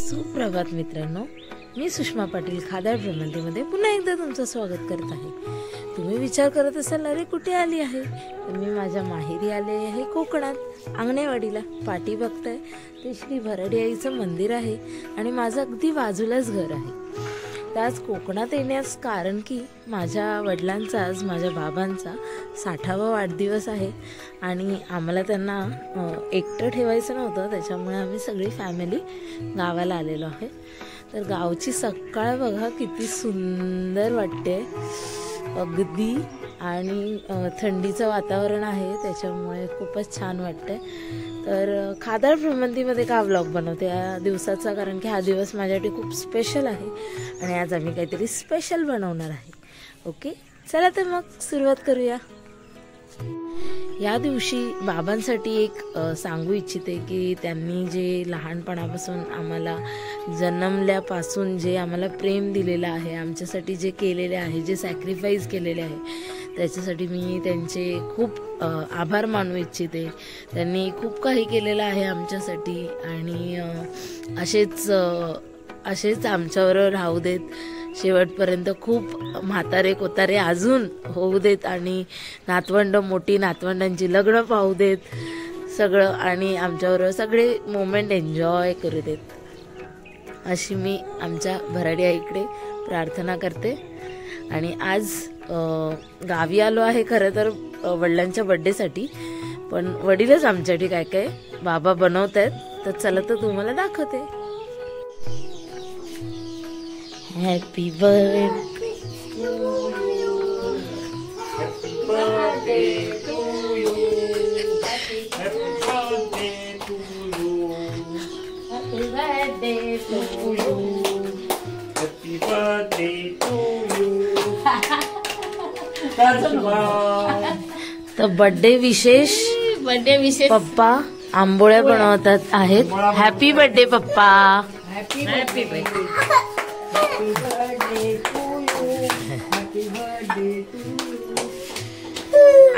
सुप्रभात मित्रांनो, मी सुषमा पाटील खादाड भ्रमंतीमध्ये पुन्हा एकदा तुमचं स्वागत करत आहे। तुम्ही विचार करत असाल, अरे कुठे आली आहे? मी माझ्या माहेरी आले आहे, कोकणात आंगणेवाडीला। पाठी बघताय ते श्री भराडी आईचं मंदिर आहे आणि माझं अगदी बाजूलाच घर आहे। त्याच कोकणात येण्यास कारण की माझ्या वडिलांचा आज माझ्या बाबांचा 60वा वाढदिवस आहे आणि आम्हाला त्यांना एकटं ठेवायचं नव्हतं, त्याच्यामुळे आम्ही सगळी फॅमिली गावाला आलेलो आहे। तर गावची सकाळ बघा किती सुंदर वाटते अगदी, आणि थंडीचं वातावरण आहे त्याच्यामुळे खूपच छान वाटतंय। तर खादाड भ्रमंतीमध्ये का व्लॉग बनवते या दिवसाचा, कारण की हा दिवस माझ्यासाठी खूप स्पेशल आहे आणि आज आम्ही काहीतरी स्पेशल बनवणार आहे। ओके, चला तर मग सुरुवात करूया। या दिवशी बाबांसाठी एक सांगू इच्छिते की त्यांनी जे लहानपणापासून आम्हाला जन्मल्यापासून जे आम्हाला प्रेम दिलेलं आहे, आमच्यासाठी जे केलेले आहे, जे सॅक्रिफाईस केलेले आहे, त्याच्यासाठी मी त्यांचे खूप आभार मानू इच्छिते। त्यांनी खूप काही केलेलं आहे आमच्यासाठी आणि असेच आमच्याबरोबर राहू देत शेवटपर्यंत, खूप म्हातारे कोतारे अजून होऊ देत आणि नातवंड मोठी नातवंडांची लग्न पाहू देत सगळं, आणि आमच्याबरोबर सगळे मोमेंट एन्जॉय करू देत, अशी मी आमच्या भराडी आईकडे प्रार्थना करते। आणि आज गावी आलो आहे खरं तर वडिलांच्या बर्थडेसाठी, पण वडीलच आमच्यासाठी काय काय बाबा बनवत आहेत, तर चला तर तुम्हाला दाखवते। Happy birthday to you. Happy birthday to you. Happy birthday to you. Happy birthday to you. Happy birthday to you. तर बर्थडे विशेष पप्पा आंबोळ्या बनवतात आहेत। हॅपी बर्थडे पप्पा। Happy birthday.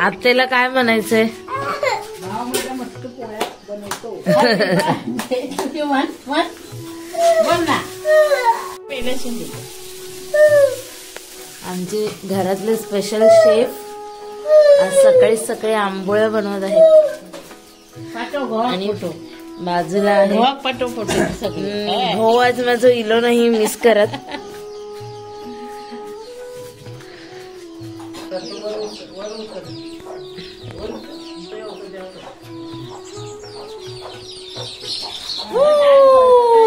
आत्याला काय म्हणायचंय? आमचे घरातले स्पेशल शेफ आज सकाळी सकाळी आंबोळ्या बनवत आहेत आणि बाजूला आहे हो, आज माझं इलो नाही मिस करत।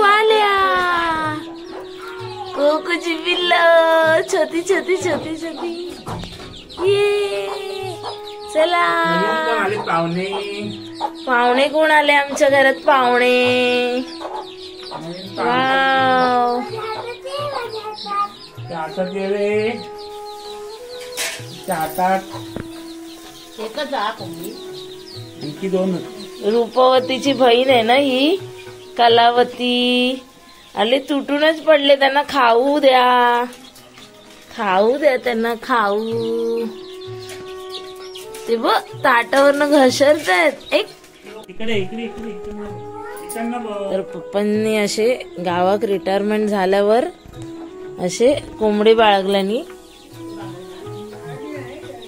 आल्या कोकोची पिल्लं, छोटी छोटी छोटी छोटी, ये चला। पाहुणे कोण आले आमच्या घरात? पाहुणे, वाव। रूपवतीची बहीण आहे ना ही, कलावती। आले तुटूनच पडले, त्यांना खाऊ द्या, खाऊ द्या त्यांना, खाऊ। ते बघ ताटावरनं घसरतायत एक। तर पप्पांनी असे गावात रिटायरमेंट झाल्यावर असे कोंबडे बाळगल्यानी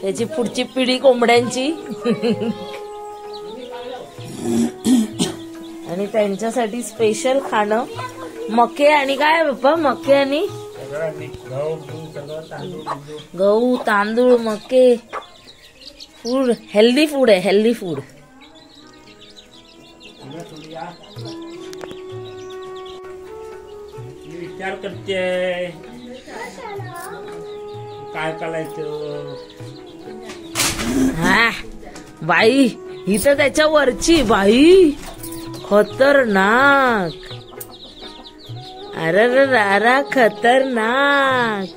त्याची पुढची पिढी कोंबड्यांची आणि त्यांच्यासाठी स्पेशल खाणं मके आणि काय पप्पा, मके आणि गहू तांदूळ मके, फूड हेल्दी फूड आहे, हेल्दी फूड। विचार करते काय करायचं। हा बाई, ही तर त्याच्या वरची बाई, खतरनाक, अरे खतरनाक।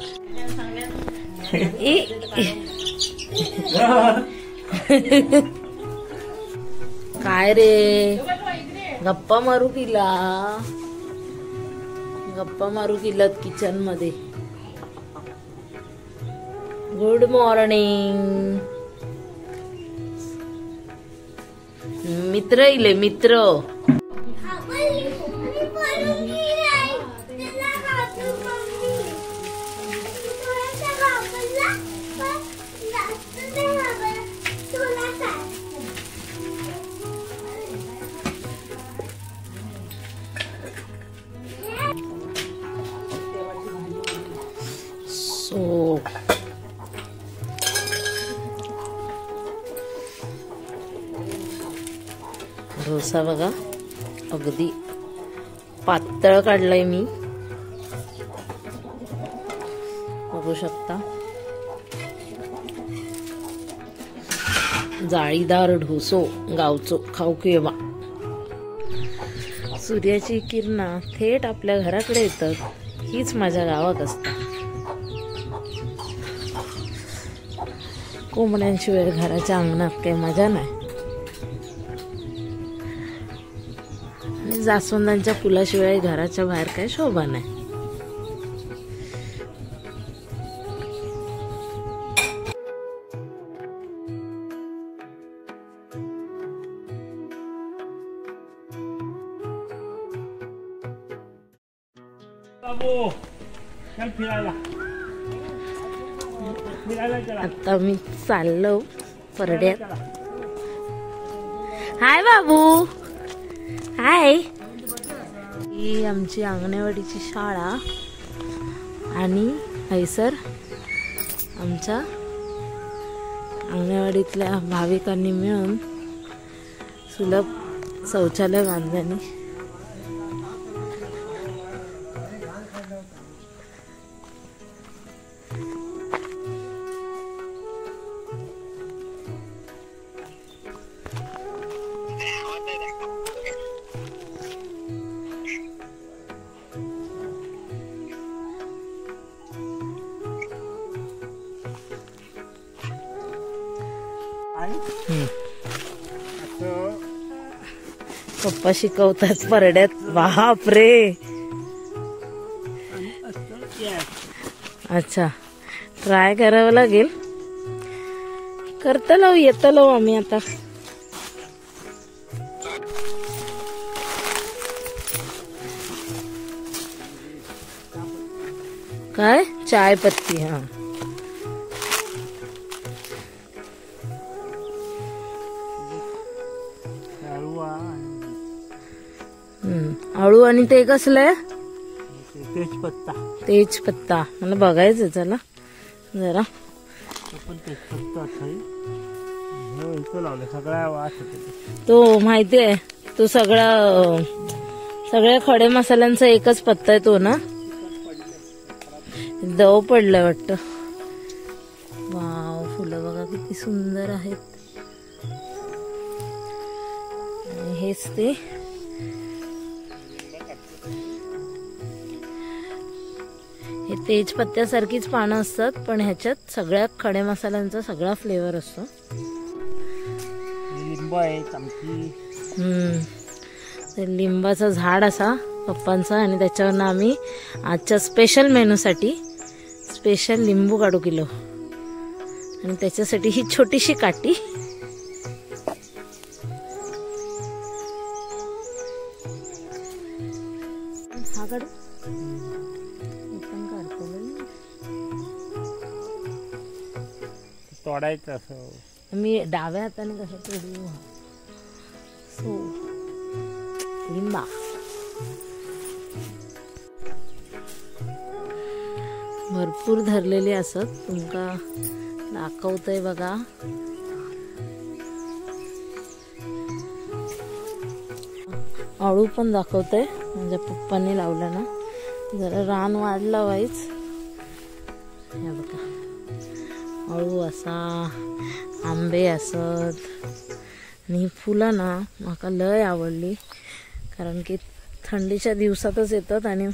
काय रे, गप्पा मारू किल्लात किचन मध्ये। गुड मॉर्निंग मित्र, इले मित्र। सो डोसा बघा अगदी पातळ काढलाय मी, बघू शकता. जाळीदार ढोसो गावचो खाऊकी बा. सूर्याची किरणं थेट आपल्या घराकडे येतात, हीच माझ्या गावात असतात. कोंबड्यांशिवाय घराच्या अंगणात काही मजा नाही. आणि जास्वंदांच्या फुलाशिवाय घराच्या बाहेर काही शोभा नाही. बाबू चल फिरायला चला. आता मी चाललो परड्यात. हाय बाबू, हाय. ही आमची अंगणवाडीची शाळा आणि हैसर आमच्या अंगणवाडीतल्या भाविकांनी मिळून सुलभ शौचालय बांधल्याने पप्पा शिकवतात परड्यात. बाप रे. अच्छा, ट्राय करावं लागेल. करतलो येतलो आम्ही आता. काय चाय पत्ती. हा आळू आणि ते कसलंय तेजपत्ता. तेजपत्ता मला बघायचं. चला जरा. तेजपत्ता लावले सगळ्या वास तो माहितीये, तो सगळ्या खडे मसाल्यांचा एकच पत्ता आहे तो ना. दव पडलंय वाटत. वाव, फुलं बघा किती सुंदर आहेत. हेच ते हे तेजपत्त्यासारखीच पानं असतात, पण ह्याच्यात सगळ्या खडे मसाल्यांचा सगळा फ्लेवर असतो. लिंब आहेत आमची. लिंबाचं झाड असा पप्पांचा, आणि त्याच्यावरनं आम्ही आजच्या स्पेशल मेनूसाठी स्पेशल लिंबू काढू किलो. आणि त्याच्यासाठी ही छोटीशी काठी. हा काढू तोडायचं असं. मी डाव्या हाताने कसं तोडू. सो लिंबा भरपूर धरलेली असत. तुमका दाखवतय बघा. आळू पण दाखवतय, माझ्या पप्पांनी लावला ना. जरा रान वाढला वाईच. हे बघा आळू असा, आंबे असत. आणि ही फुलं ना माका लय आवडली, कारण की थंडीच्या दिवसातच येतात आणि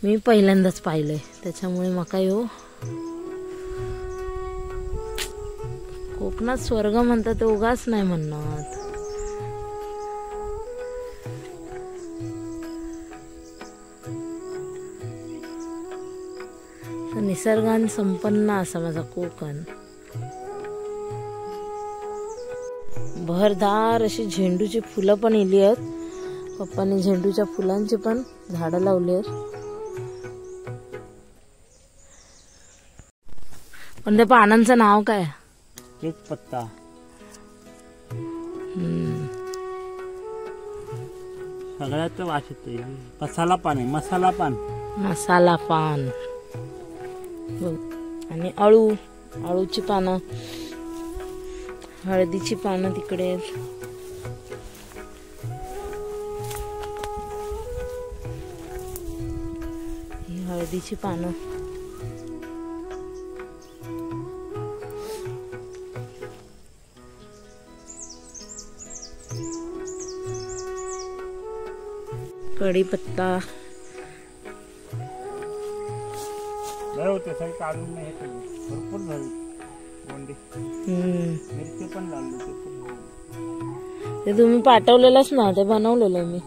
मी पहिल्यांदाच पाहिलंय. त्याच्यामुळे माका यो कोकणात स्वर्ग म्हणतात ते उगाच नाही म्हणत. निसर्गान संपन्न असा माझा कोकण. भरदार अशी झेंडूची फुलं पण इली आहेत. पप्पांनी झेंडूच्या फुलांची पण झाडं लावली आहेत. पण त्या पानांचं नाव काय? तेजपत्ता. सगळ्यात वास येतोय. मसाला पान आहे, मसाला पान. मसाला पान. बघ. आणि अळूची पानं, हळदीची पानं तिकडे आहेत. ही हळदीची पानं. कढीपत्ता. लय होते सगळे काढून नाही हे केले. भरपूर झाले बोंडे. मिरची पण लावली ते पण. ते तुम्ही पाठवलेलंच ना, ते बनवलेलं मी.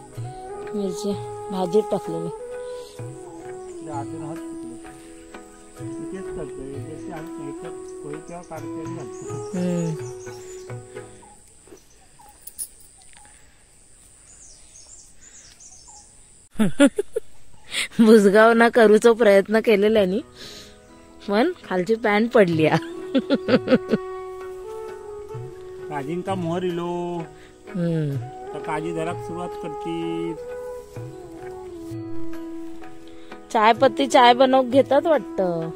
मिरची भाजीत टाकलेली. ते अजून हात तिकडे. इथेच करतोय. इथे आहेत नाही तर कोणी तेव्हा काढते आणि घालते. बुजगाव ना करूचा प्रयत्न केलेल्यानी पण खालची पॅन्ट पडली. काजींका मोहर इलो तर काजी धराक सुरुवात करतील. चायपत्ती चाय बनवून घेतात वाटतं.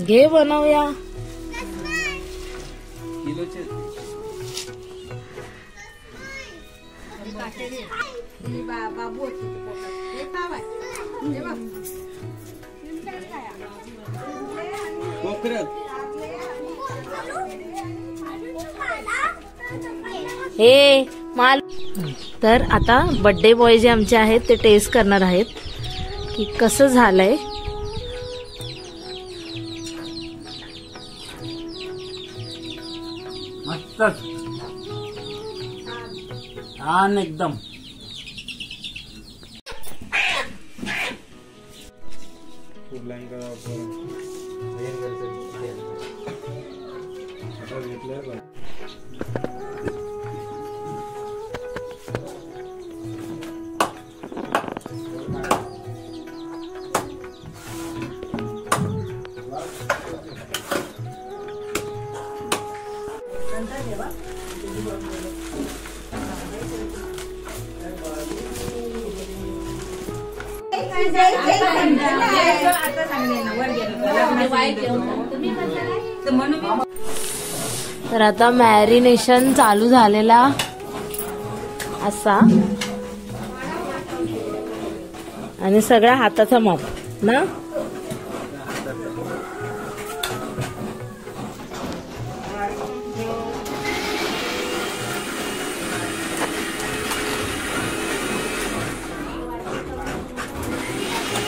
घे बनवूया. हे माल. तर आता बर्थडे बॉय जे आमचे आहेत ते टेस्ट करणार आहेत की कसं झालंय. मस्त छान एकदम. तर आता मॅरिनेशन चालू झालेला असा आणि सगळ्या हाताचा माप ना.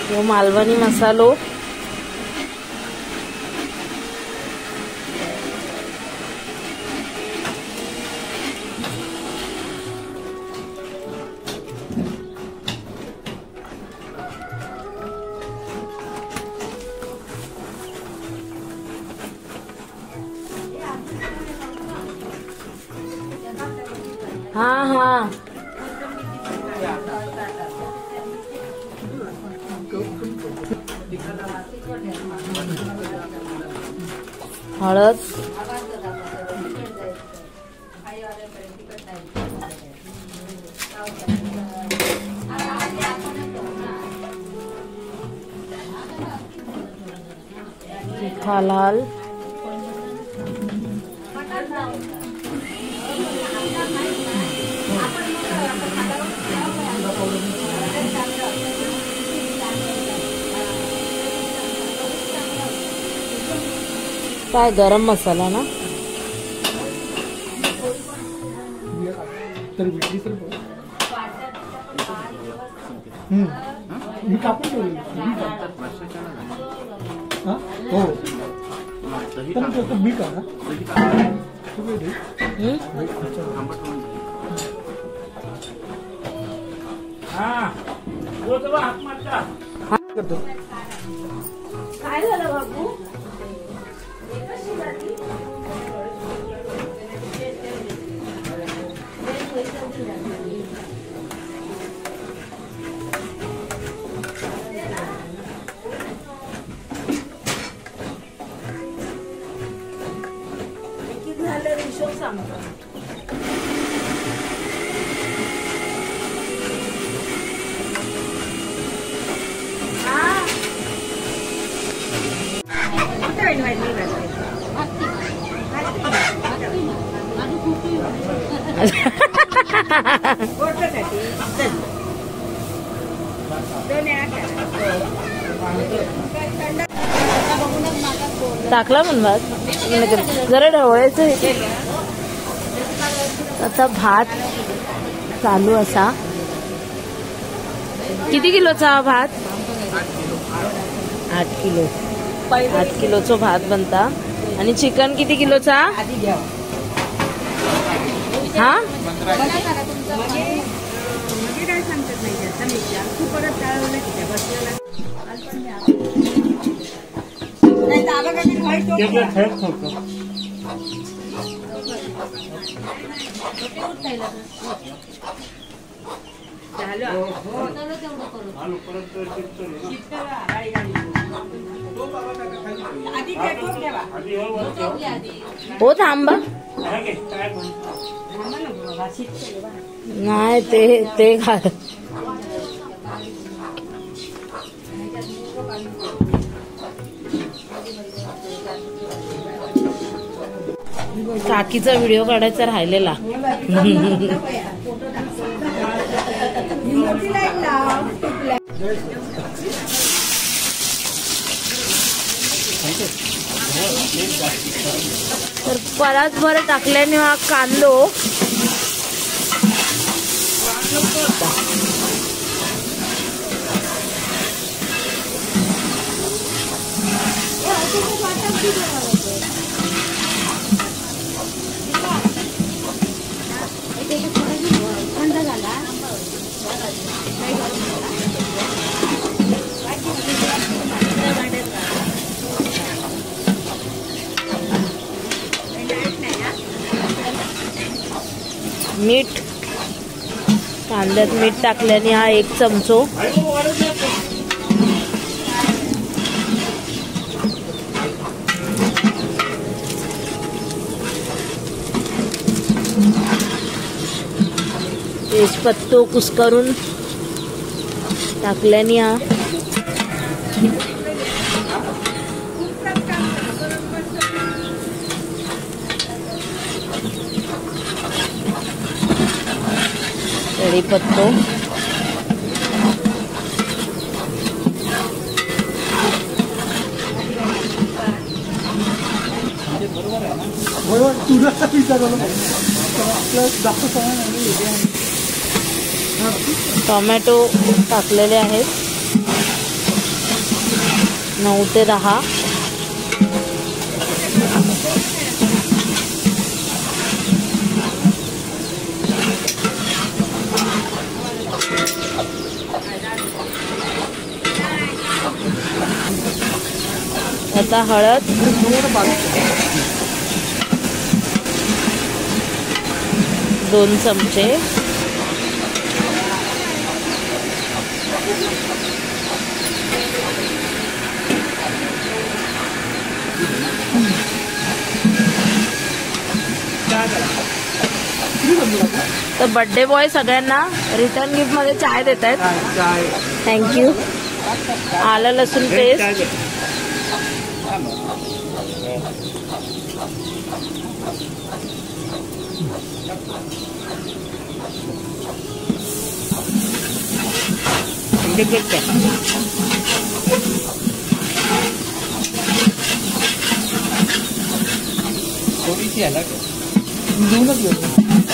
तो मालवणी मसालो. हाँ हाँ हळद. तिखा लाल. काय गरम मसाला ना. हो काय झालं बाबू? किती झालं हिशोब सांगतो. टाकला म्हण भात जरा ढवळायचं. आता भात चालू असा. किती किलोचा भात? 8 किलो. 8 किलोचा भात बनता. आणि चिकन किती किलोचा? हा हो थांबा. नाही ते घाल. काकीचा व्हिडिओ काढायचा राहिलेला. तर परत बरं टाकल्याने हा कांदो मीठ. कांद्यात मीठ टाकल्याने हा 1 चमचो. तेजपत्तो कुस्करून टाकल्याने हा कढीपत्तो. टोमॅटो टाकलेले आहेत 9 ते 10. आता हळद. 2 चमचे. तर बर्थडे बॉय सगळ्यांना रिटर्न गिफ्ट मध्ये चाय देत आहेत. थँक्यू. आलं लसूण पेस्ट.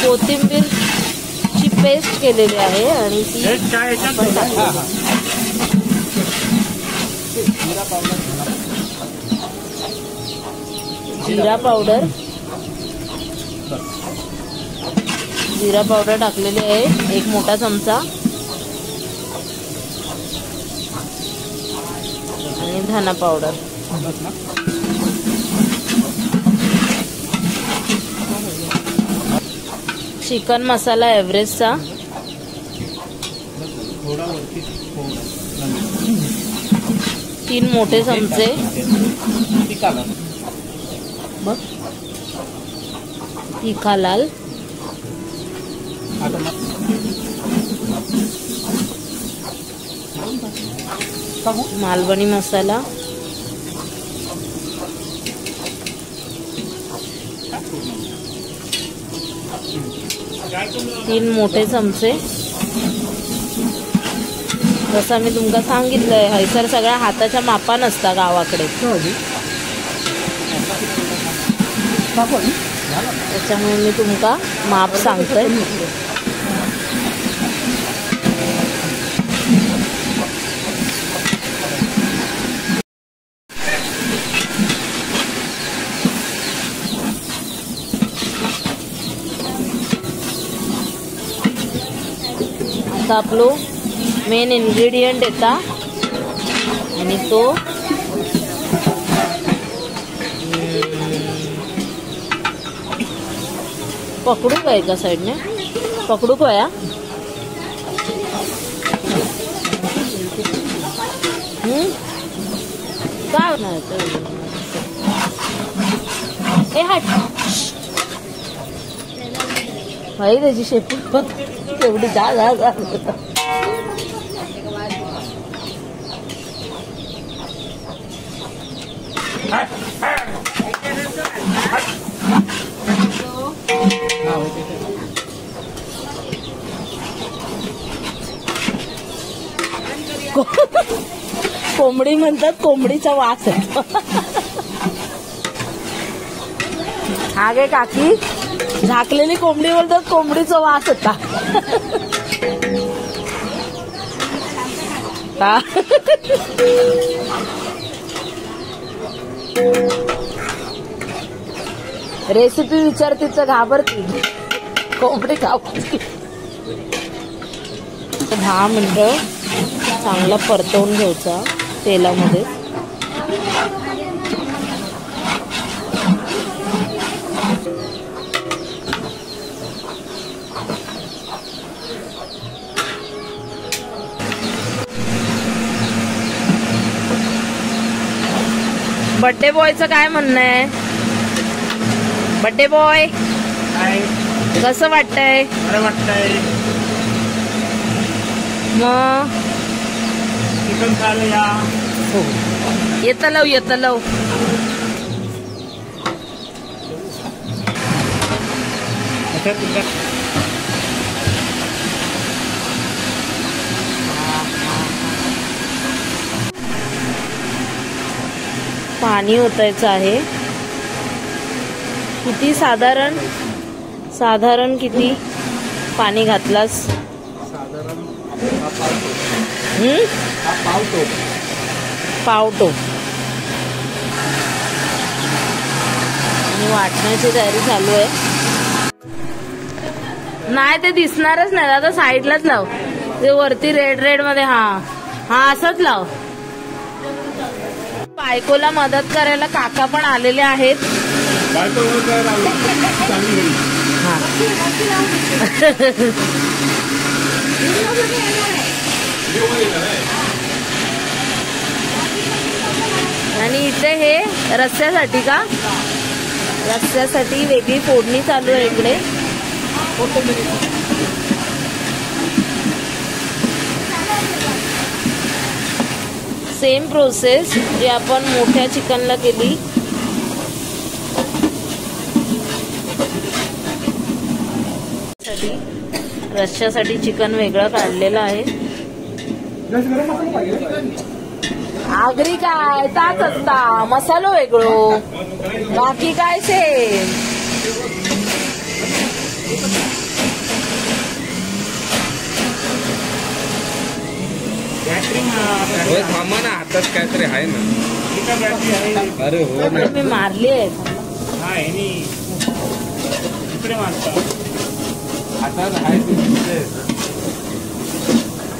कोथिंबीरची पेस्ट केलेली आहे आणि ती जिरा पावडर. जिरा पावडर टाकलेली आहे 1 मोठा चमचा आणि धना पावडर. चिकन मसाला एव्हरेस्टचा 3 मोठे चमचे. तिखा लाल मालवणी मसाला 3 मोठे चमचे. जसं मी तुमका सांगितलंय हैसर सगळ्या हाताच्या मापा नसता गावाकडे, त्याच्यामुळे मी तुमका माप सांगतोय. आता आपलो मेन इन्ग्रेडियंट येता आणि तो पकडू काय का साईडने पकडू काय काय ए हट भाई त्याची शेपू तेवढी जा जा जा. कोंबडी म्हणतात, कोंबडीचा वास आहे. हा गे काकी, झाकलेली कोंबडी बोलतात, कोंबडीचा वास होता. रेसिपी विचारते तर घाबरती कोंबडी खावती. 10 मिनिटं चांगला परतवून घ्यायचा तेलामध्ये. बड्डे बॉयचं काय म्हणणं आहे? बड्डे बॉय कसं वाटतंय? बरं वाटतंय. मग चिकन खायला या. हो येतं लव येतं लव. पाणी ओतायचं आहे. किती साधारण किती पाणी घातलास? पावटो. आणि वाटण्याची तयारी चालू आहे. नाही ते दिसणारच नाही आता, साईडलाच लाव ते वरती रेड मध्ये. हा असंच लाव. बायकोला मदत करायला काका पण आलेले आहेत. आणि इथे हे रस्स्यासाठी का? रस्स्यासाठी वेगळी फोडणी चालू आहे इकडे. सेम प्रोसेस जी आपण मोठ्या चिकनला केली. रस्स्यासाठी चिकन वेगळं काढलेलं आहे. आगरी काय ताच असता, मसालो वेगळो, बाकी काय सेम. थांबा ना, हातात काहीतरी आहे ना. अरे हो ना, मी मारली आहे. इकडे मारता आता आहे ते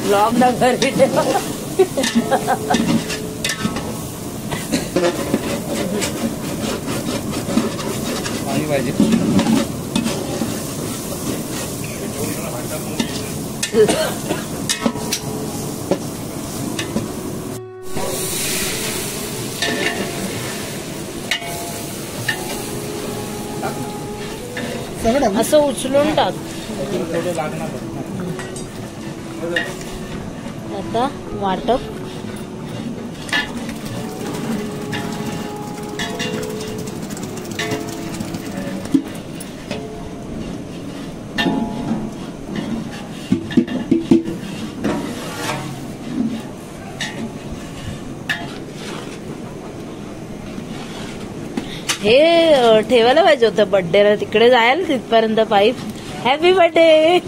ब्लॉग ना घरी ठेवा. पाणी पाहिजे. असं उचलून टाक. थोडं लागणार. आता वाटप. हे ठेवायला पाहिजे होतं बर्थडेला, तिकडे जायला तिथपर्यंत पाईप. Happy birthday.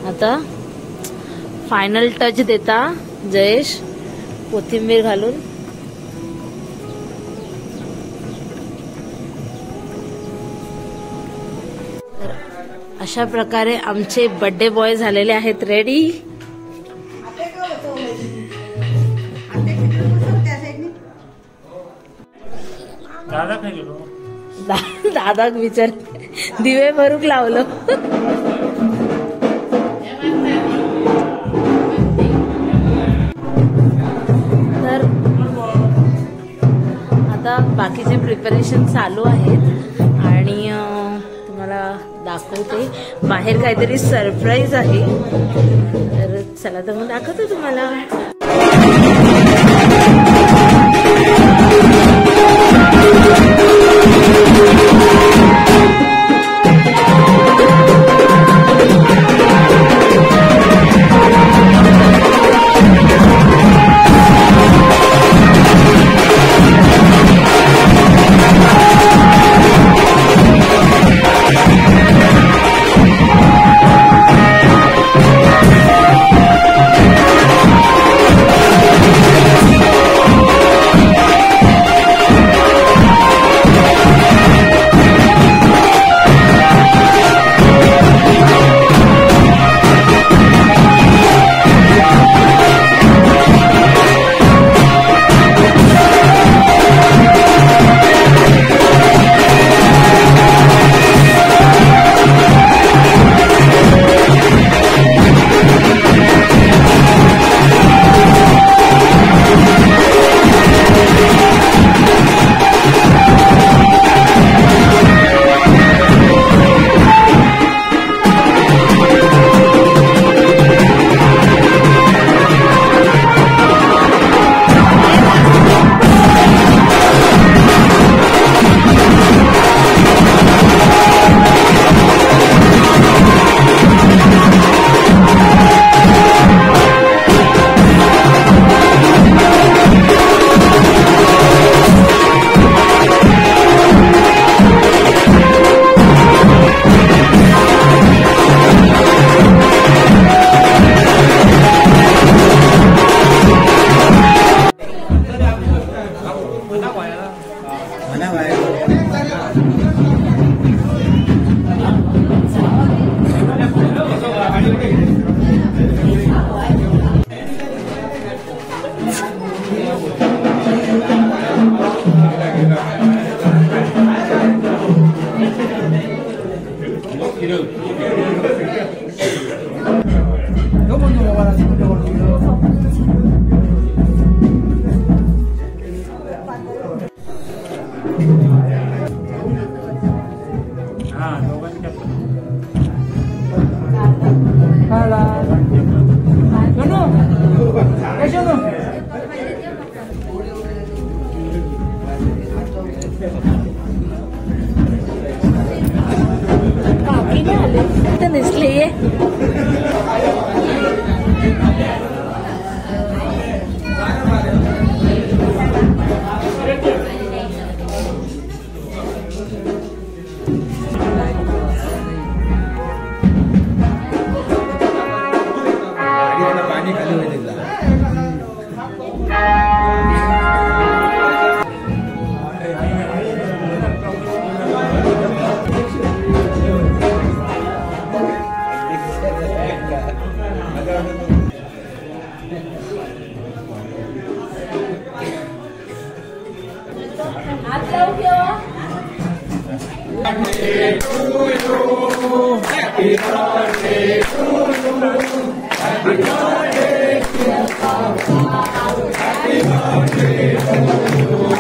आता फायनल टच देता जयेश कोथिंबीर घालून. अशा प्रकारे आमचे बर्थडे बॉय झालेले आहेत रेडी. दादा काय गेलो. दादा विचार दिवे भरूक लावलं. तर आता बाकीचे प्रिपरेशन चालू आहेत आणि तुम्हाला दाखवते. बाहेर काहीतरी सरप्राईज आहे, तर चला तर मग दाखवते तुम्हाला. काकी नाही आले. Happy birthday to you. Happy birthday, dear Papa. Happy birthday to you.